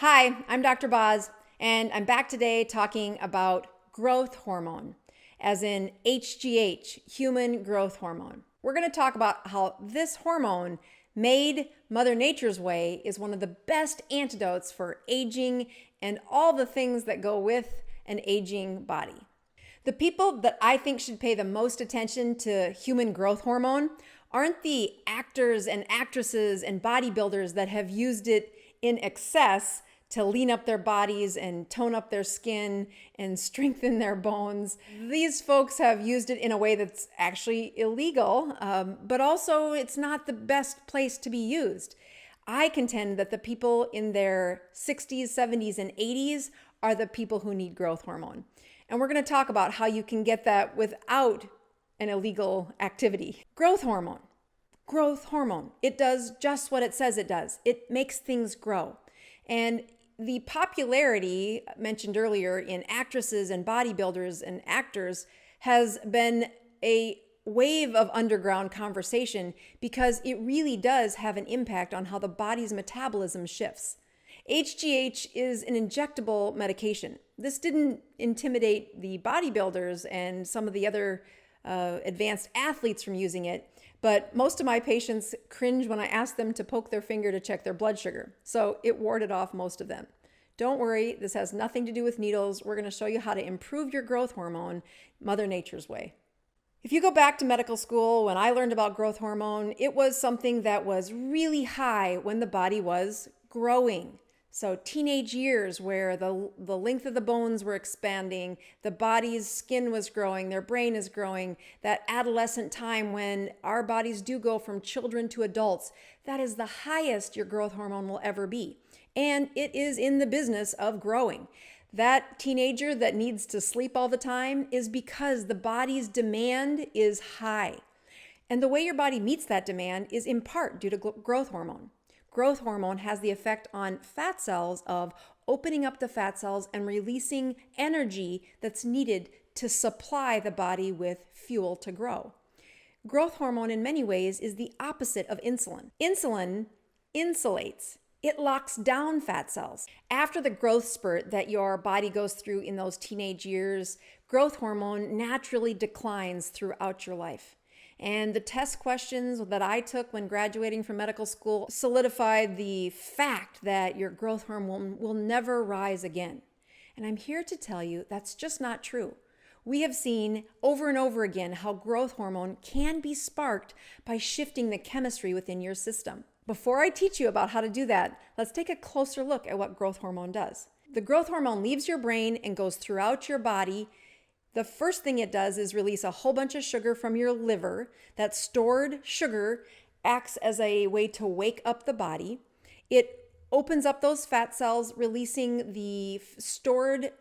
Hi, I'm Dr. Boz, and I'm back today talking about growth hormone, as in HGH, human growth hormone. We're going to talk about how this hormone, made Mother Nature's way, is one of the best antidotes for aging and all the things that go with an aging body. The people that I think should pay the most attention to human growth hormone aren't the actors and actresses and bodybuilders that have used it in excess to lean up their bodies and tone up their skin and strengthen their bones. These folks have used it in a way that's actually illegal, but also it's not the best place to be used. I contend that the people in their 60s, 70s, and 80s are the people who need growth hormone. And we're going to talk about how you can get that without an illegal activity. Growth hormone. Growth hormone. It does just what it says it does. It makes things grow. And the popularity mentioned earlier in actresses and bodybuilders and actors has been a wave of underground conversation because it really does have an impact on how the body's metabolism shifts. HGH is an injectable medication. This didn't intimidate the bodybuilders and some of the other advanced athletes from using it, but most of my patients cringe when I ask them to poke their finger to check their blood sugar. So it warded off most of them. Don't worry, this has nothing to do with needles. We're going to show you how to improve your growth hormone Mother Nature's way. If you go back to medical school, when I learned about growth hormone, it was something that was really high when the body was growing. So teenage years where the length of the bones were expanding, the body's skin was growing, their brain is growing, that adolescent time when our bodies do go from children to adults, that is the highest your growth hormone will ever be. And it is in the business of growing. That teenager that needs to sleep all the time is because the body's demand is high. And the way your body meets that demand is in part due to growth hormone. Growth hormone has the effect on fat cells of opening up the fat cells and releasing energy that's needed to supply the body with fuel to grow. Growth hormone in many ways is the opposite of insulin. Insulin insulates. It locks down fat cells. After the growth spurt that your body goes through in those teenage years, growth hormone naturally declines throughout your life. And the test questions that I took when graduating from medical school solidified the fact that your growth hormone will never rise again. And I'm here to tell you that's just not true. We have seen over and over again how growth hormone can be sparked by shifting the chemistry within your system. Before I teach you about how to do that, let's take a closer look at what growth hormone does. The growth hormone leaves your brain and goes throughout your body. The first thing it does is release a whole bunch of sugar from your liver. That stored sugar acts as a way to wake up the body. It opens up those fat cells, releasing the stored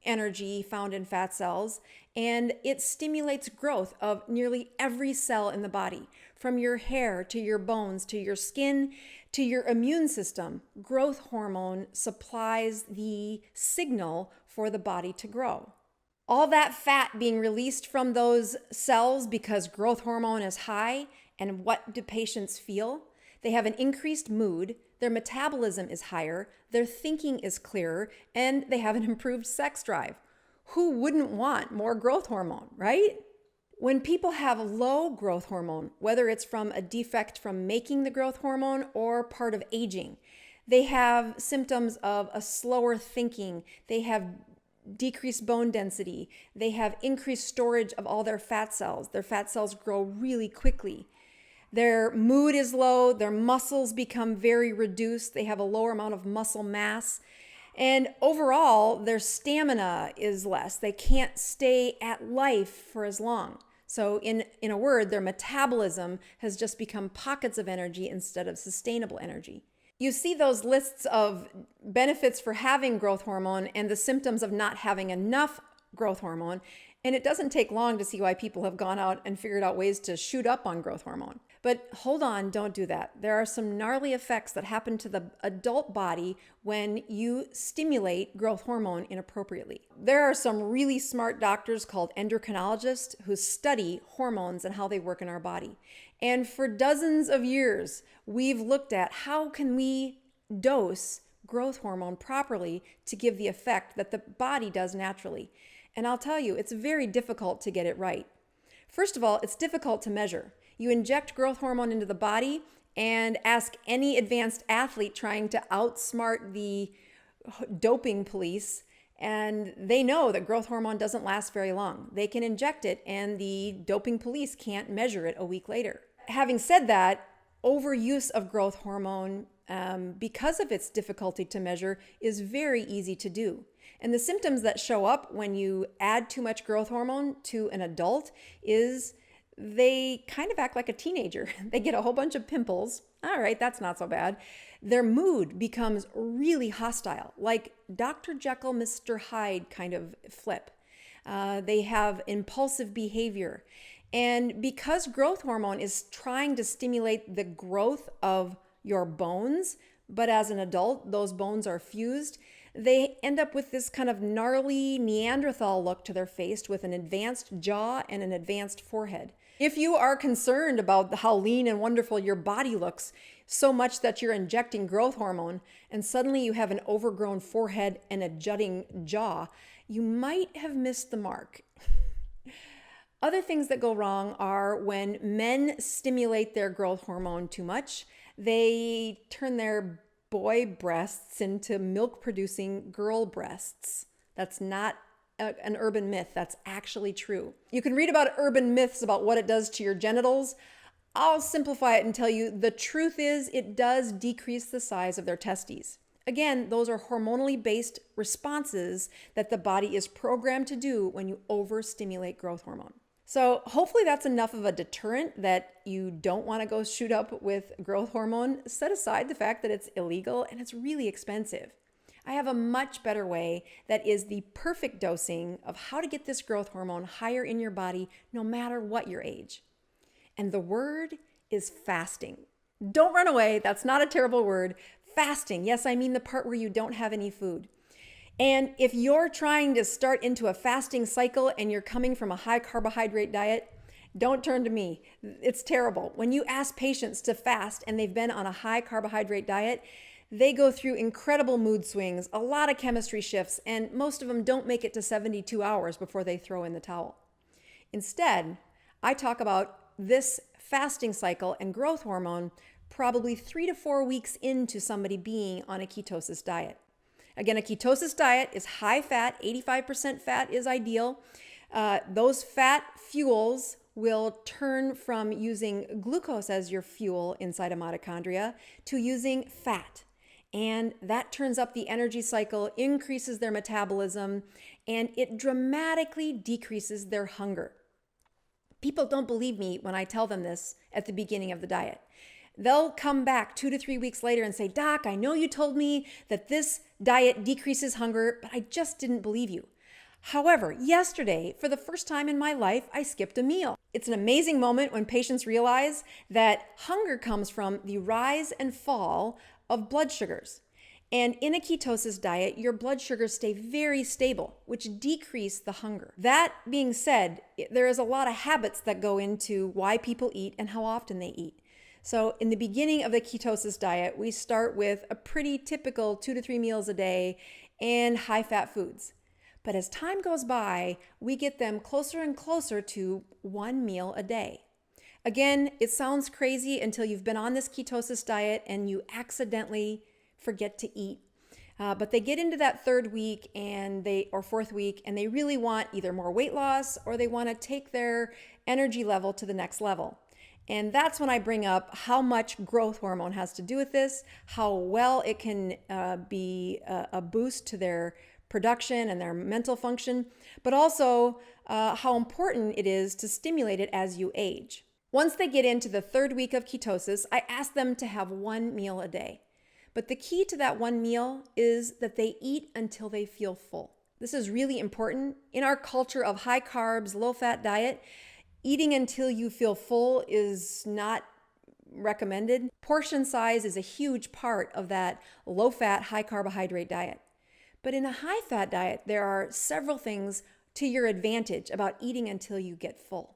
energy found in fat cells, and it stimulates growth of nearly every cell in the body, from your hair to your bones to your skin to your immune system. Growth hormone supplies the signal for the body to grow. All that fat being released from those cells because growth hormone is high, and what do patients feel? They have an increased mood, their metabolism is higher, their thinking is clearer, and they have an improved sex drive. Who wouldn't want more growth hormone, right? When people have low growth hormone, whether it's from a defect from making the growth hormone or part of aging, they have symptoms of a slower thinking, they have decreased bone density, they have increased storage of all their fat cells. Their fat cells grow really quickly. Their mood is low, their muscles become very reduced, they have a lower amount of muscle mass, and overall, their stamina is less. They can't stay at life for as long. So in a word, their metabolism has just become pockets of energy instead of sustainable energy. You see those lists of benefits for having growth hormone and the symptoms of not having enough growth hormone, and it doesn't take long to see why people have gone out and figured out ways to shoot up on growth hormone. But hold on, don't do that. There are some gnarly effects that happen to the adult body when you stimulate growth hormone inappropriately. There are some really smart doctors called endocrinologists who study hormones and how they work in our body. And for dozens of years, we've looked at how can we dose growth hormone properly to give the effect that the body does naturally. And I'll tell you, it's very difficult to get it right. First of all, it's difficult to measure. You inject growth hormone into the body and ask any advanced athlete trying to outsmart the doping police, and they know that growth hormone doesn't last very long. They can inject it and the doping police can't measure it a week later. Having said that, overuse of growth hormone, because of its difficulty to measure, is very easy to do. And the symptoms that show up when you add too much growth hormone to an adult is they kind of act like a teenager. They get a whole bunch of pimples. All right, that's not so bad. Their mood becomes really hostile, like Dr. Jekyll, Mr. Hyde kind of flip. They have impulsive behavior. And because growth hormone is trying to stimulate the growth of your bones, but as an adult, those bones are fused, they end up with this kind of gnarly Neanderthal look to their face with an advanced jaw and an advanced forehead. If you are concerned about how lean and wonderful your body looks, so much that you're injecting growth hormone and suddenly you have an overgrown forehead and a jutting jaw, you might have missed the mark. Other things that go wrong are when men stimulate their growth hormone too much, they turn their boy breasts into milk-producing girl breasts. That's not an urban myth. That's actually true. You can read about urban myths about what it does to your genitals. I'll simplify it and tell you the truth is it does decrease the size of their testes. Again, those are hormonally based responses that the body is programmed to do when you overstimulate growth hormone. So hopefully that's enough of a deterrent that you don't want to go shoot up with growth hormone. Set aside the fact that it's illegal and it's really expensive. I have a much better way that is the perfect dosing of how to get this growth hormone higher in your body no matter what your age. And the word is fasting. Don't run away. That's not a terrible word. Fasting. Yes, I mean the part where you don't have any food. And if you're trying to start into a fasting cycle and you're coming from a high carbohydrate diet, don't turn to me. It's terrible. When you ask patients to fast and they've been on a high carbohydrate diet, they go through incredible mood swings, a lot of chemistry shifts, and most of them don't make it to 72 hours before they throw in the towel. Instead, I talk about this fasting cycle and growth hormone probably 3 to 4 weeks into somebody being on a ketosis diet. Again, a ketosis diet is high fat, 85% fat is ideal. Those fat fuels will turn from using glucose as your fuel inside a mitochondria to using fat. And that turns up the energy cycle, increases their metabolism, and it dramatically decreases their hunger. People don't believe me when I tell them this at the beginning of the diet. They'll come back 2 to 3 weeks later and say, "Doc, I know you told me that this diet decreases hunger, but I just didn't believe you." However, yesterday, for the first time in my life, I skipped a meal. It's an amazing moment when patients realize that hunger comes from the rise and fall of blood sugars. And in a ketosis diet, your blood sugars stay very stable, which decrease the hunger. That being said, there is a lot of habits that go into why people eat and how often they eat. So in the beginning of the ketosis diet, we start with a pretty typical 2 to 3 meals a day and high-fat foods. But as time goes by, we get them closer and closer to 1 meal a day. Again, it sounds crazy until you've been on this ketosis diet and you accidentally forget to eat. But they get into that 3rd week or 4th week, and they really want either more weight loss or they want to take their energy level to the next level. And that's when I bring up how much growth hormone has to do with this, how well it can be a boost to their production and their mental function, but also how important it is to stimulate it as you age. Once they get into the 3rd week of ketosis, I ask them to have 1 meal a day. But the key to that 1 meal is that they eat until they feel full. This is really important. In our culture of high carbs, low fat diet, eating until you feel full is not recommended. Portion size is a huge part of that low fat, high carbohydrate diet. But in a high fat diet, there are several things to your advantage about eating until you get full.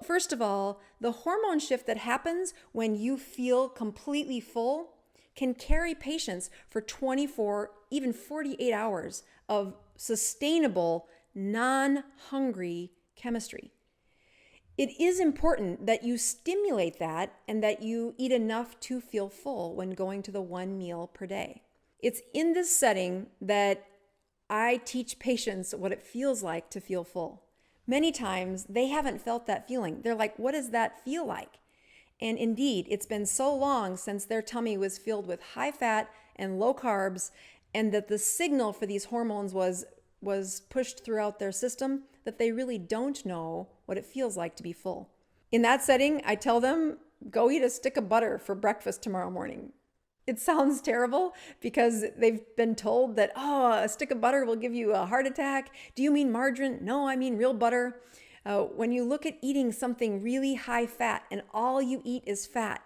First of all, the hormone shift that happens when you feel completely full can carry patients for 24, even 48 hours of sustainable, non-hungry chemistry. It is important that you stimulate that and that you eat enough to feel full when going to the 1 meal per day. It's in this setting that I teach patients what it feels like to feel full. Many times they haven't felt that feeling. They're like, what does that feel like? And indeed, it's been so long since their tummy was filled with high fat and low carbs, and that the signal for these hormones was pushed throughout their system that they really don't know what it feels like to be full. In that setting, I tell them, go eat a stick of butter for breakfast tomorrow morning. It sounds terrible because they've been told that, a stick of butter will give you a heart attack. Do you mean margarine? No, I mean real butter. When you look at eating something really high fat and all you eat is fat,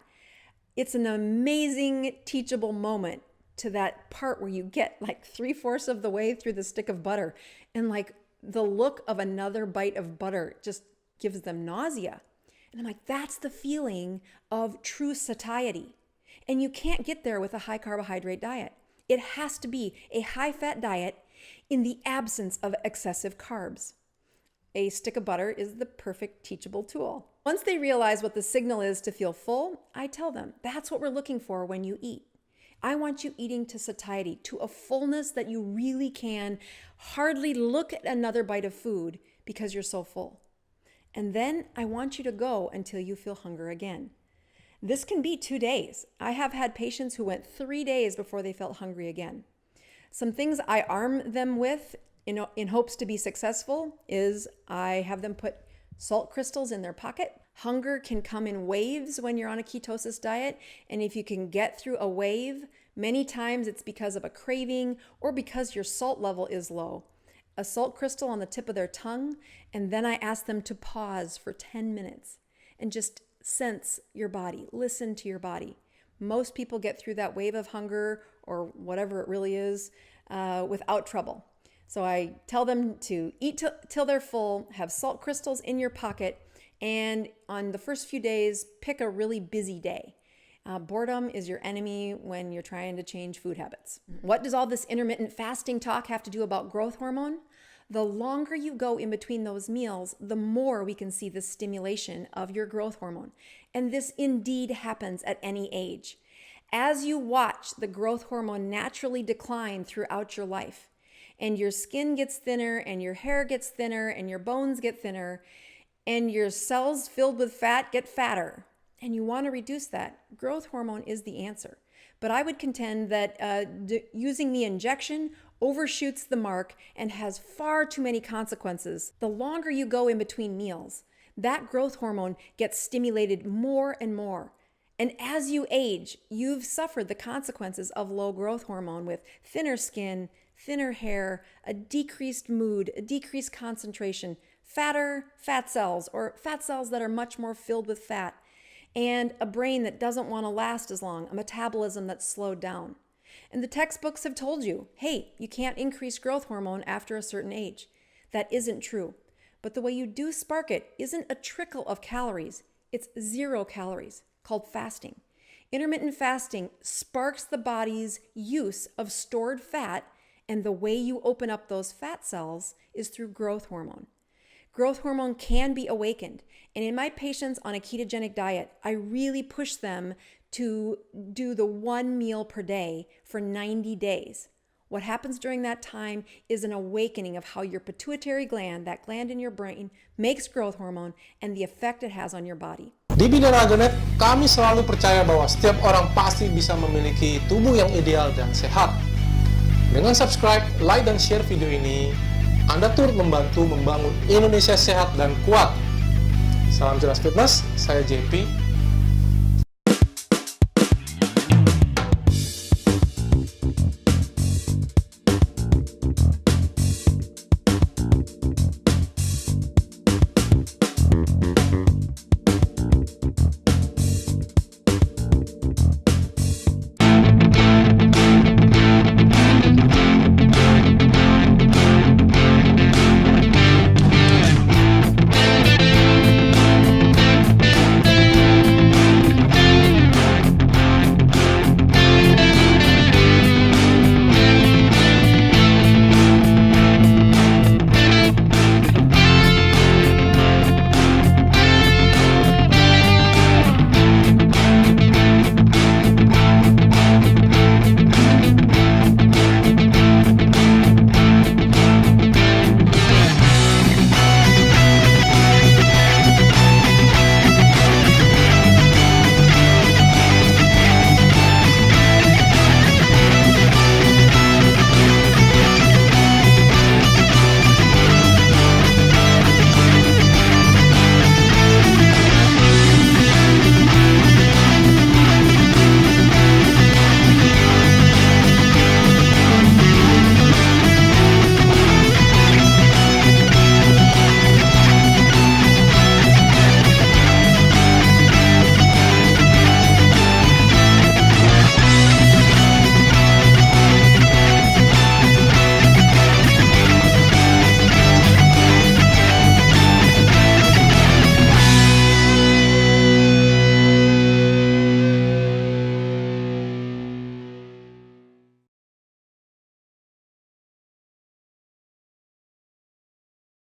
it's an amazing teachable moment to that part where you get like 3/4 of the way through the stick of butter, and like the look of another bite of butter just gives them nausea. And I'm like, that's the feeling of true satiety. And you can't get there with a high carbohydrate diet. It has to be a high fat diet in the absence of excessive carbs. A stick of butter is the perfect teachable tool. Once they realize what the signal is to feel full, I tell them, that's what we're looking for when you eat. I want you eating to satiety, to a fullness that you really can hardly look at another bite of food because you're so full. And then I want you to go until you feel hunger again. This can be 2 days. I have had patients who went 3 days before they felt hungry again. Some things I arm them with in hopes to be successful is I have them put salt crystals in their pocket. Hunger can come in waves when you're on a ketosis diet, and if you can get through a wave, many times it's because of a craving or because your salt level is low. A salt crystal on the tip of their tongue, and then I ask them to pause for 10 minutes and just sense your body, listen to your body. Most people get through that wave of hunger or whatever it really is without trouble. So I tell them to eat till they're full, have salt crystals in your pocket, and on the first few days, pick a really busy day. Boredom is your enemy when you're trying to change food habits. What does all this intermittent fasting talk have to do about growth hormone? The longer you go in between those meals, the more we can see the stimulation of your growth hormone. And this indeed happens at any age. As you watch the growth hormone naturally decline throughout your life, and your skin gets thinner, and your hair gets thinner, and your bones get thinner, and your cells filled with fat get fatter, and you want to reduce that, growth hormone is the answer. But I would contend that using the injection overshoots the mark and has far too many consequences. The longer you go in between meals, that growth hormone gets stimulated more and more. And as you age, you've suffered the consequences of low growth hormone with thinner skin, thinner hair, a decreased mood, a decreased concentration, fatter fat cells or fat cells that are much more filled with fat, and a brain that doesn't want to last as long, a metabolism that's slowed down. And the textbooks have told you, hey, you can't increase growth hormone after a certain age. That isn't true. But the way you do spark it isn't a trickle of calories. It's 0 calories, called fasting. Intermittent fasting sparks the body's use of stored fat, and the way you open up those fat cells is through growth hormone. Growth hormone can be awakened. And in my patients on a ketogenic diet, I really push them to do the 1 meal per day for 90 days. What happens during that time is an awakening of how your pituitary gland, that gland in your brain, makes growth hormone and the effect it has on your body. Di BINARAGA.NET, kami selalu percaya bahwa setiap orang pasti bisa memiliki tubuh yang ideal dan sehat. Dengan subscribe, like, dan share video ini, Anda turut membantu membangun Indonesia sehat dan kuat. Salam jelas fitness, saya JP.